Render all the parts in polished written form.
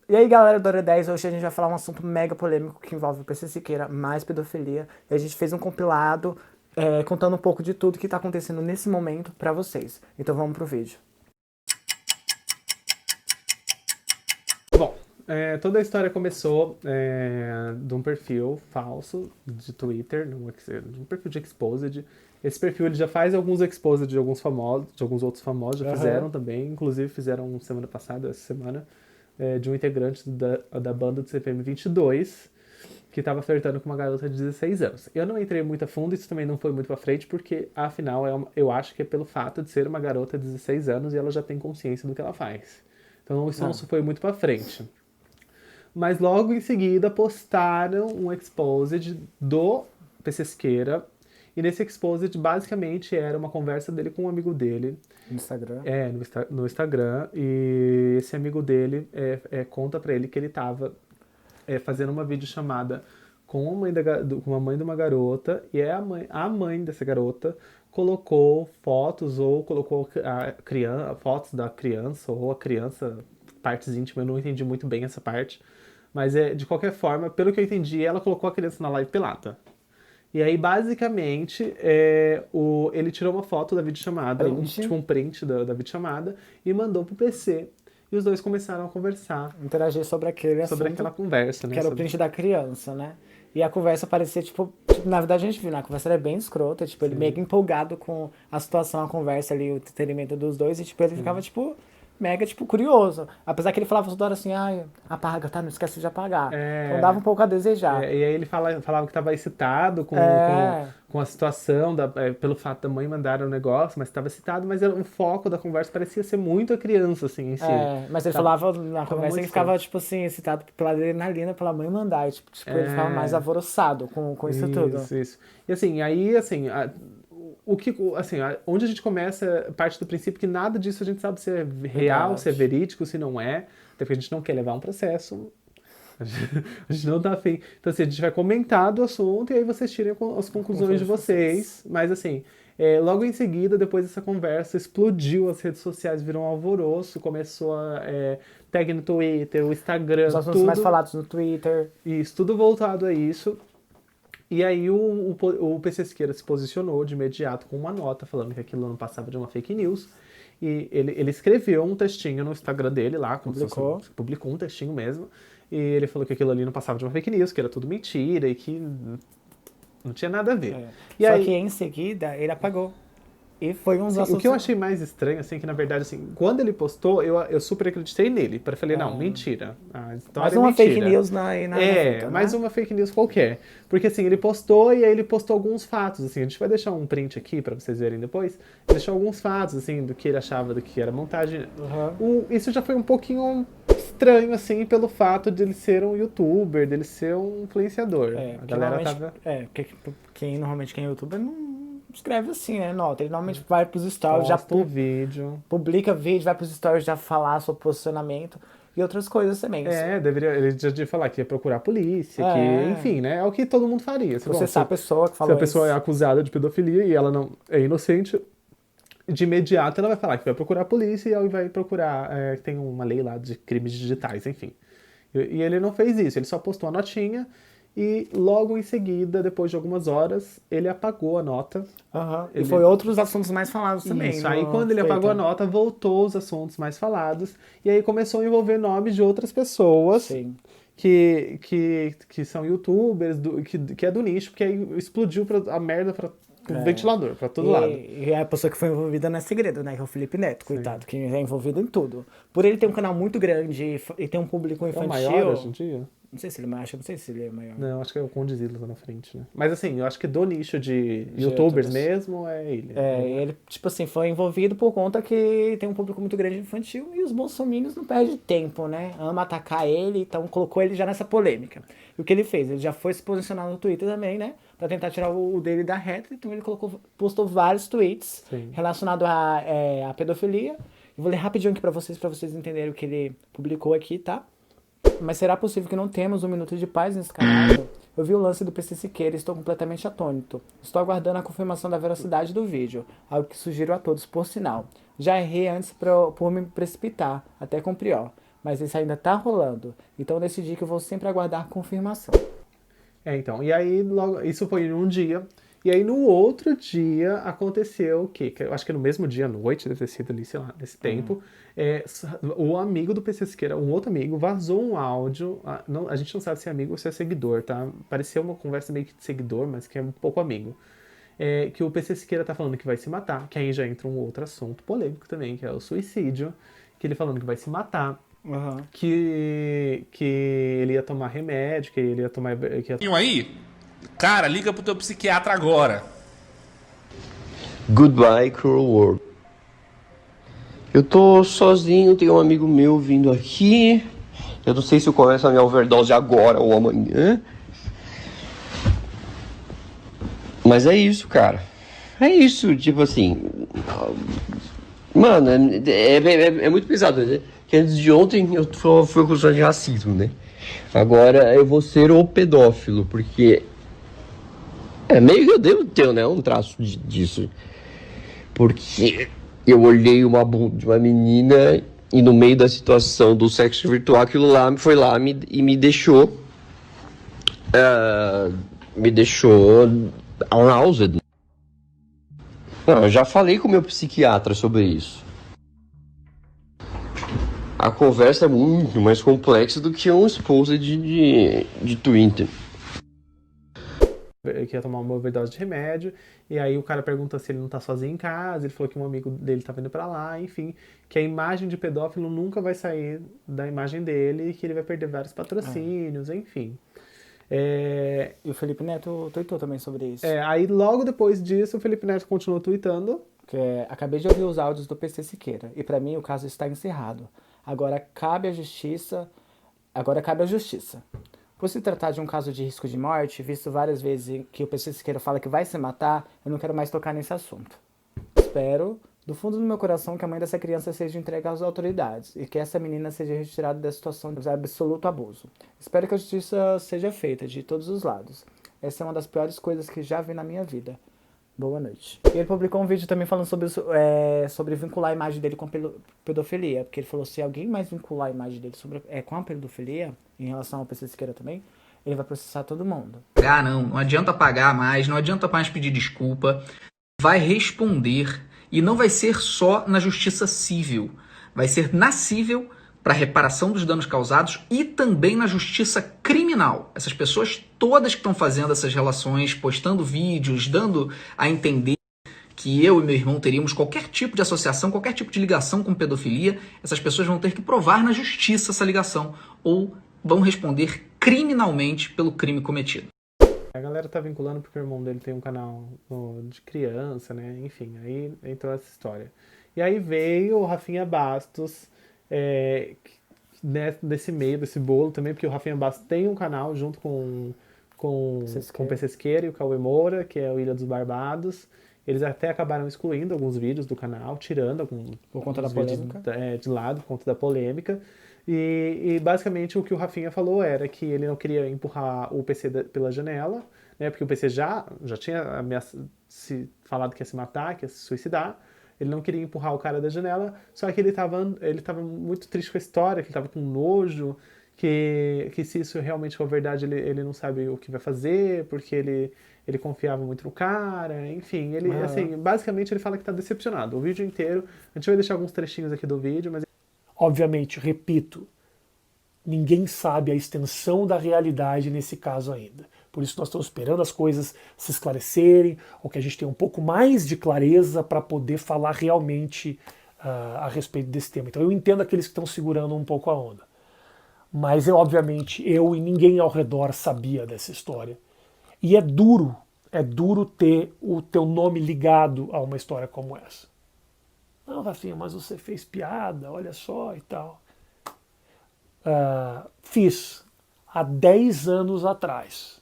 E aí, galera do Hora 10, hoje a gente vai falar um assunto mega polêmico que envolve o PC Siqueira, mais pedofilia. E a gente fez um compilado contando um pouco de tudo que tá acontecendo nesse momento pra vocês. Então vamos pro vídeo. Bom, toda a história começou de um perfil falso de Twitter, de um perfil de Exposed. Esse perfil ele já faz alguns Exposed de alguns famosos, de alguns outros famosos, já Aham. fizeram também. Inclusive fizeram semana passada, essa semana, de um integrante da banda do CPM 22, que estava flertando com uma garota de 16 anos. Eu não entrei muito a fundo, isso também não foi muito pra frente, porque afinal eu acho que é pelo fato de ser uma garota de 16 anos e ela já tem consciência do que ela faz. Então isso não Ah, foi muito pra frente. Mas logo em seguida postaram um exposed do Pesqueira. E nesse exposed basicamente era uma conversa dele com um amigo dele, no Instagram. no Instagram. E esse amigo dele conta pra ele que ele tava fazendo uma videochamada com com a mãe de uma garota. E a mãe dessa garota colocou fotos ou colocou fotos da criança ou a criança, partes íntimas. Eu não entendi muito bem essa parte. Mas de qualquer forma, pelo que eu entendi, ela colocou a criança na live pelada. E aí, basicamente, ele tirou uma foto da videochamada, Print. tipo um print da videochamada, e mandou pro PC. E os dois começaram a conversar Interagir sobre aquele sobre assunto, aquela conversa, que né? era o print da criança, né? E a conversa parecia, na verdade a gente viu, né? A conversa era bem escrota, tipo, ele Sim, mega empolgado com a situação, a conversa ali, o entretenimento dos dois, e tipo, ele ficava, sim. tipo, mega, tipo, curioso. Apesar que ele falava toda hora assim, ai, apaga, tá? Não esquece de apagar. Então dava É, um pouco a desejar. e aí ele falava que estava excitado É, com a situação, pelo fato da mãe mandar o negócio, mas estava excitado, mas o foco da conversa parecia ser muito a criança, assim, em si. mas ele Tava, falava na tava conversa que muito ele estranho. ficava, tipo assim, excitado pela adrenalina, pela mãe mandar. E, tipo, ele ficava mais É, alvoroçado com isso tudo. isso, isso. E assim, aí, assim, onde a gente começa, parte do princípio que nada disso a gente sabe se é real, se é Verdade. verídico, se não é, até porque a gente não quer levar um processo. A gente não tá afim. Então, assim, a gente vai comentar do assunto e aí vocês tirem as conclusões de Conclusões de vocês. vocês. Mas, assim, logo em seguida, depois dessa conversa, explodiu as redes sociais, virou um alvoroço, começou tag no Twitter, o Os Instagram, assuntos mais tudo, falados no Twitter. isso, tudo voltado a isso. E aí o Pesqueira se posicionou de imediato com uma nota falando que aquilo não passava de uma fake news. E ele escreveu um textinho no Instagram dele lá, como se fosse, Publicou. publicou um textinho mesmo. E ele falou que aquilo ali não passava de uma fake news, que era tudo mentira e que não tinha nada a ver. É. E Só que aí, em seguida ele apagou. E foi um dos assim, o que eu assuntos. achei mais estranho, assim, que na verdade, assim, quando ele postou, eu super acreditei nele. Para falei, não, mentira. A Mais história é uma fake mentira. news na fita, Mais né? uma fake news qualquer. Porque assim, ele postou e aí ele postou alguns fatos, assim, a gente vai deixar um print aqui para vocês verem depois. Ele deixou alguns fatos, assim, do que ele achava do que era montagem. Uhum. Isso já foi um pouquinho estranho, assim, pelo fato de ele ser um youtuber, dele ser um influenciador. A Que galera normalmente. tava Quem é youtuber não escreve assim, né? Nota. Ele normalmente vai pros stories, já posta um vídeo. publica vídeo, vai pros stories já falar sobre posicionamento e outras coisas também. Ele já devia falar que ia procurar a polícia, que, É. enfim, né? É o que todo mundo faria. Processar a pessoa que Se a falou pessoa é isso. acusada de pedofilia e ela não é inocente, de imediato ela vai falar que vai procurar a polícia e ela vai procurar. Tem uma lei lá de crimes digitais, enfim. E ele não fez isso, ele só postou a notinha e logo em seguida, depois de algumas horas, ele apagou a nota. Aham. E foi Ele, outros assuntos mais falados também isso, aí no quando ele apagou a Twitter. nota, voltou os assuntos mais falados e aí começou a envolver nomes de outras pessoas Sim. que são youtubers, que é do nicho, porque aí explodiu a merda pro ventilador, pra todo lado. E a pessoa que foi envolvida não é segredo, né? Que é o Felipe Neto, Sim. coitado, que é envolvido em tudo. Por ele ter um canal muito grande e ter um público É o maior hoje infantil. em dia? Não sei se ele é maior, acho que não sei se ele é maior. Não, acho que é o Condzilla lá na frente, né? Mas assim, eu acho que do nicho de De youtubers youtubers. mesmo é ele. Ele, tipo assim, foi envolvido por conta que tem um público muito grande infantil e os bolsominions não perdem tempo, né? Ama atacar ele, então colocou ele já nessa polêmica. E o que ele fez? Ele já foi se posicionar no Twitter também, né? Pra tentar tirar o dele da reta, então ele postou vários tweets Sim. relacionados à pedofilia. Eu vou ler rapidinho aqui pra vocês entenderem o que ele publicou aqui, tá? Mas será possível que não temos um minuto de paz nesse canal? Eu vi o lance do PC Siqueira e estou completamente atônito. Estou aguardando a confirmação da veracidade do vídeo, algo que sugiro a todos, por sinal. Já errei antes por me precipitar, até com o Prior. mas isso ainda tá rolando. Então eu decidi que eu vou sempre aguardar a confirmação. Então, e aí logo, isso foi num dia, e aí no outro dia aconteceu o quê? Que eu acho que no mesmo dia à noite, deve ter sido ali, sei lá, nesse tempo, o amigo do PC Siqueira, um outro amigo, vazou um áudio, a gente não sabe se é amigo ou se é seguidor, tá? Pareceu uma conversa meio que de seguidor, mas que é um pouco amigo. Que o PC Siqueira tá falando que vai se matar, que aí já entra um outro assunto polêmico também, que é o suicídio, que ele falando que vai se matar, Uhum. que ele ia tomar remédio, que ele ia tomar... Que ia... Aí, cara, liga pro teu psiquiatra agora. Goodbye, Cruel World. Eu tô sozinho, tem um amigo meu vindo aqui. Eu não sei se eu começo a minha overdose agora ou amanhã. Mas é isso, cara. É isso, tipo assim. Mano, é muito pesado, né? Que antes de ontem eu fui acusado de racismo, né? Agora eu vou ser o pedófilo, porque. Meio que eu devo ter, né? Um traço disso. Porque eu olhei uma bunda de uma menina e no meio da situação do sexo virtual, aquilo lá foi lá e me deixou. Me deixou aroused. Não, eu já falei com o meu psiquiatra sobre isso. A conversa é muito mais complexa do que um esposa de Twitter. Que ia tomar uma overdose de remédio, e aí o cara pergunta se ele não tá sozinho em casa, ele falou que um amigo dele tá vindo pra lá, enfim, que a imagem de pedófilo nunca vai sair da imagem dele e que ele vai perder vários patrocínios, enfim. E o Felipe Neto tweetou também sobre isso. Aí logo depois disso o Felipe Neto continuou tweetando. Acabei de ouvir os áudios do PC Siqueira, e pra mim o caso está encerrado. Agora cabe à justiça. Por se tratar de um caso de risco de morte, visto várias vezes que o PC Siqueira fala que vai se matar, eu não quero mais tocar nesse assunto. Espero, do fundo do meu coração, que a mãe dessa criança seja entregue às autoridades e que essa menina seja retirada da situação de absoluto abuso. Espero que a justiça seja feita de todos os lados. Essa é uma das piores coisas que já vi na minha vida. Boa noite. E ele publicou um vídeo também falando sobre vincular a imagem dele com pedofilia. Porque ele falou, se alguém mais vincular a imagem dele com a pedofilia, em relação ao PC Siqueira também, ele vai processar todo mundo. Não adianta pagar mais, não adianta mais pedir desculpa. Vai responder, e não vai ser só na justiça civil. Vai ser na civil, para reparação dos danos causados, e também na justiça criminal. Essas pessoas todas que estão fazendo essas relações, postando vídeos, dando a entender que eu e meu irmão teríamos qualquer tipo de associação, qualquer tipo de ligação com pedofilia, essas pessoas vão ter que provar na justiça essa ligação, ou vão responder criminalmente pelo crime cometido. A galera tá vinculando porque o irmão dele tem um canal de criança, né? Enfim, aí entrou essa história. E aí veio o Rafinha Bastos, nesse meio desse bolo também, porque o Rafinha Bastos tem um canal junto com o PC Siqueira e o Cauê Moura, que é o Ilha dos Barbados. Eles até acabaram excluindo alguns vídeos do canal, tirando alguns por conta da polêmica. De lado, por conta da polêmica. E basicamente o que o Rafinha falou era que ele não queria empurrar o PC pela janela, né, porque o PC já tinha falado que ia se matar, que ia se suicidar. Ele não queria empurrar o cara da janela, só que ele tava muito triste com a história, que ele tava com nojo, que se isso realmente for verdade, ele não sabe o que vai fazer, porque ele confiava muito no cara, enfim, assim, basicamente ele fala que tá decepcionado. O vídeo inteiro, a gente vai deixar alguns trechinhos aqui do vídeo, mas... Obviamente, repito, ninguém sabe a extensão da realidade nesse caso ainda. Por isso nós estamos esperando as coisas se esclarecerem, ou que a gente tenha um pouco mais de clareza para poder falar realmente a respeito desse tema. Então eu entendo aqueles que estão segurando um pouco a onda. Mas obviamente eu e ninguém ao redor sabia dessa história. E é duro ter o teu nome ligado a uma história como essa. Não, Rafinha, mas você fez piada, olha só e tal. Fiz há 10 anos atrás.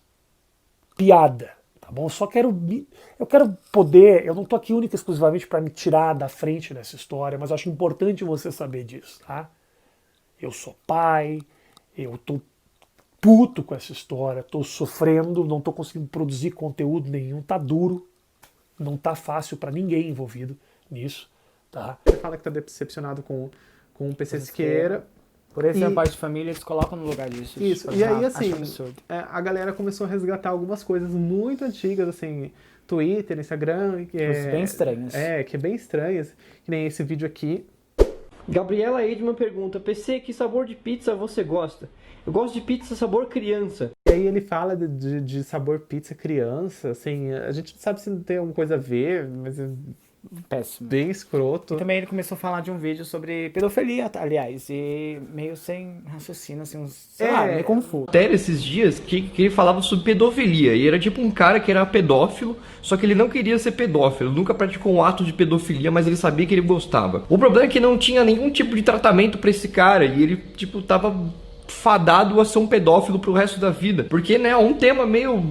Piada, tá bom? Eu quero poder, eu não tô aqui única e exclusivamente para me tirar da frente dessa história, mas eu acho importante você saber disso, tá? Eu sou pai, eu tô puto com essa história, tô sofrendo, não tô conseguindo produzir conteúdo nenhum, tá duro, não tá fácil para ninguém envolvido nisso, tá? Ele fala que tá decepcionado com o PC Siqueira, Por esse E- pai de família, eles colocam no lugar disso. Isso, Tipo, e aí acho assim, absurdo. a galera começou a resgatar algumas coisas muito antigas, assim, Twitter, Instagram, que Coisas bem estranhas. que é bem estranhas, que nem esse vídeo aqui. Gabriela Edman pergunta: PC, que sabor de pizza você gosta? Eu gosto de pizza sabor criança. E aí ele fala de sabor pizza criança, assim, a gente não sabe se tem alguma coisa a ver, mas é Péssimo. bem escroto. E também ele começou a falar de um vídeo sobre pedofilia, aliás, e meio sem raciocínio, assim, sei lá, meio confuso. Matéria esses dias que ele falava sobre pedofilia. E era tipo um cara que era pedófilo, só que ele não queria ser pedófilo. Nunca praticou um ato de pedofilia, mas ele sabia que ele gostava. O problema é que não tinha nenhum tipo de tratamento pra esse cara. E ele, tipo, tava fadado a ser um pedófilo pro resto da vida. Porque, né, é um tema meio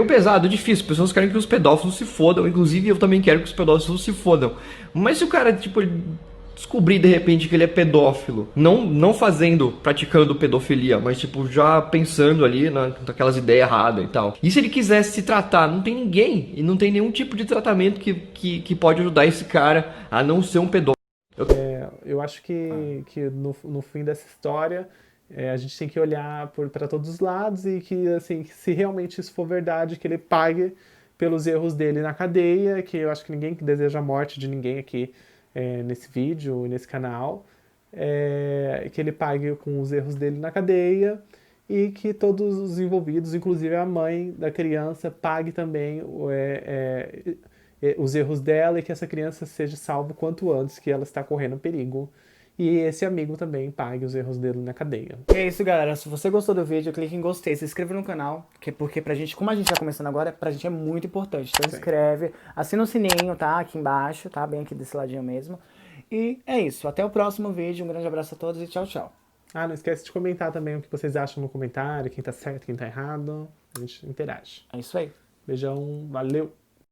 pesado, difícil. Pessoas querem que os pedófilos se fodam. Inclusive, eu também quero que os pedófilos se fodam. Mas se o cara, tipo, descobrir de repente que ele é pedófilo, não praticando pedofilia, mas tipo já pensando ali naquelas ideias erradas e tal. E se ele quisesse se tratar, não tem ninguém e não tem nenhum tipo de tratamento que pode ajudar esse cara a não ser um pedófilo. Eu acho que no fim dessa história a gente tem que olhar para todos os lados e que, assim, se realmente isso for verdade, que ele pague pelos erros dele na cadeia, que eu acho que ninguém deseja a morte de ninguém aqui nesse vídeo, nesse canal, que ele pague com os erros dele na cadeia e que todos os envolvidos, inclusive a mãe da criança, pague também os erros dela e que essa criança seja salva o quanto antes, que ela está correndo perigo. E esse amigo também pague os erros dele na cadeia. E é isso, galera. Se você gostou do vídeo, clique em gostei, se inscreva no canal, porque pra gente, como a gente tá começando agora, pra gente é muito importante. Então se inscreve, assina o sininho, tá? Aqui embaixo, tá? Bem aqui desse ladinho mesmo. E é isso. Até o próximo vídeo. Um grande abraço a todos e tchau, tchau. Ah, não esquece de comentar também o que vocês acham no comentário, quem tá certo, quem tá errado. A gente interage. É isso aí. Beijão, valeu!